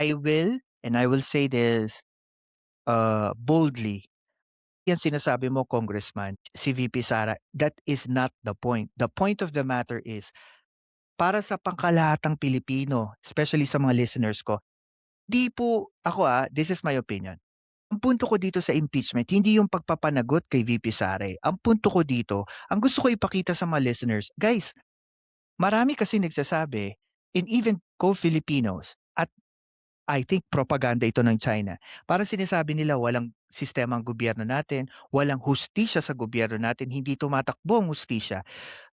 I will, and I will say this boldly. Yan sinasabi mo, Congressman, si VP Sara, that is not the point. The point of the matter is, para sa pangkalahatang Pilipino, especially sa mga listeners ko, di po ako this is my opinion. Ang punto ko dito sa impeachment, hindi yung pagpapanagot kay VP Sara. Ang punto ko dito, ang gusto ko ipakita sa mga listeners, guys, marami kasi nagsasabi, and even co-Filipinos, at I think propaganda ito ng China. Para sinasabi nila walang sistema ang gobyerno natin, walang hustisya sa gobyerno natin, hindi tumatakbo ang hustisya.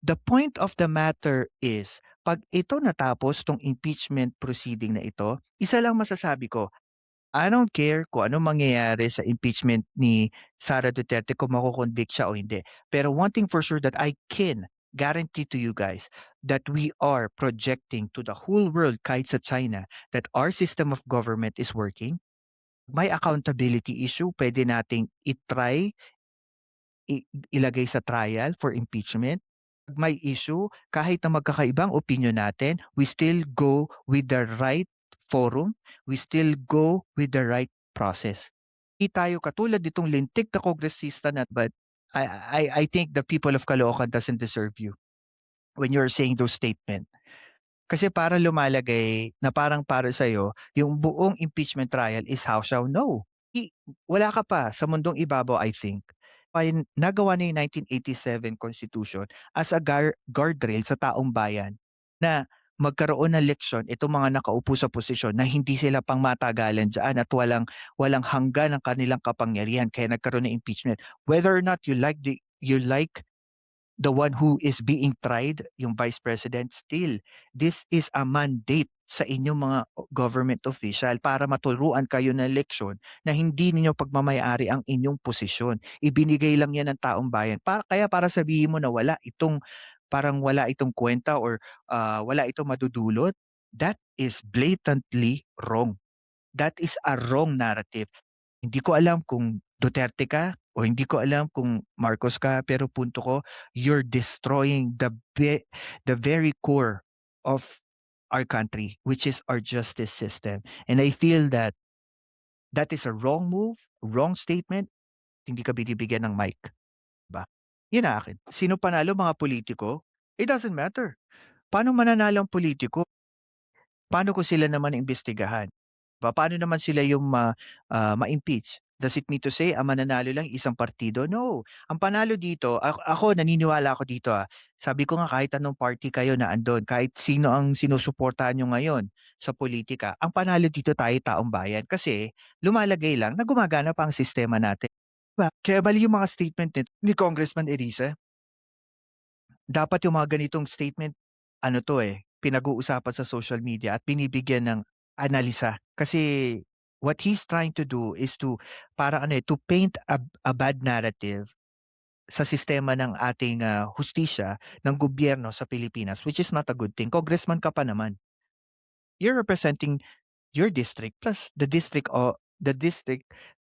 The point of the matter is, 'pag ito natapos 'tong impeachment proceeding na ito, isa lang masasabi ko, I don't care kung anong mangyayari sa impeachment ni Sara Duterte kung mako-convict siya o hindi. Pero one thing for sure that I can guarantee to you guys that we are projecting to the whole world kahit sa China that our system of government is working. May accountability issue, pwede nating i-try, ilagay sa trial for impeachment. Pag may issue, kahit na magkakaibang opinion natin, we still go with the right forum, we still go with the right process. Hindi tayo katulad nitong lintik na kongresista na, but I think the people of Caloocan doesn't deserve you when you're saying those statements. Kasi para lumalagay na parang para sa'yo, yung buong impeachment trial is how shall no. Wala ka pa sa mundong ibabaw, I think. Ay nagawa na yung 1987 Constitution as a guardrail sa taong bayan na magkaroon ng leksyon itong mga nakaupo sa posisyon na hindi sila pang matagalan dyan at walang hanggan ang kanilang kapangyarihan kaya nagkaroon ng impeachment. Whether or not you like the one who is being tried, yung vice president, still, this is a mandate sa inyong mga government official para maturuan kayo ng leksyon na hindi ninyo pagmamayari ang inyong posisyon. Ibinigay lang yan ng taong bayan. Kaya para sabihin mo na parang wala itong kwenta or wala itong madudulot, that is blatantly wrong. That is a wrong narrative. Hindi ko alam kung Duterte ka o hindi ko alam kung Marcos ka, pero punto ko, you're destroying the very core of our country, which is our justice system. And I feel that that is a wrong move, wrong statement, hindi ka binibigyan ng mic, ba? Yun ang akin. Sino panalo, mga politiko? It doesn't matter. Paano mananalo ang politiko? Paano ko sila naman imbestigahan? Paano naman sila yung ma-impeach? Does it mean to say ang mananalo lang isang partido? No. Ang panalo dito, ako naniniwala ako dito. Sabi ko nga kahit anong party kayo na andon, kahit sino ang sinusuportahan nyo ngayon sa politika, ang panalo dito tayo taong bayan kasi lumalagay lang na gumagana pa ang sistema natin. Diba? Kaya bali yung mga statement ni Congressman Eriza, dapat yung mga ganitong statement, pinag-uusapan sa social media at binibigyan ng analisa. Kasi what he's trying to do is to paint a bad narrative sa sistema ng ating hustisya ng gobyerno sa Pilipinas, which is not a good thing. Congressman ka pa naman. You're representing your district plus the district,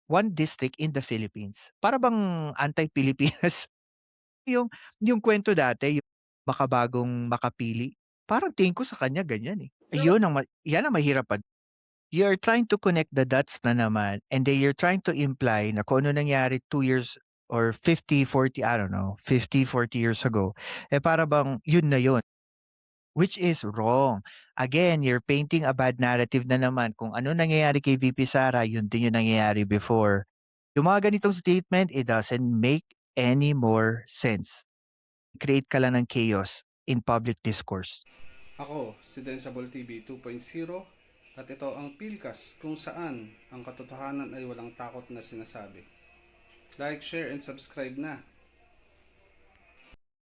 one district in the Philippines. Para bang anti-Pilipinas yung kwento dati, yung makabagong makapili, parang tingin ko sa kanya ganyan, eh. Pero Yan ang mahirap you're trying to connect the dots na naman and then you're trying to imply na kung ano nangyari 2 years or 50, 40, I don't know, 50, 40 years ago, para bang yun na yun, which is wrong. Again, you're painting a bad narrative na naman. Kung ano nangyayari kay VP Sara, yun din yung nangyayari before. Yung mga ganitong statement, it doesn't make any more sense. Create ka lang ng chaos in public discourse. ako, si Densable TV 2.0 at ito ang Pilkas kung saan ang katotohanan ay walang takot na sinasabi. Like, share, and subscribe na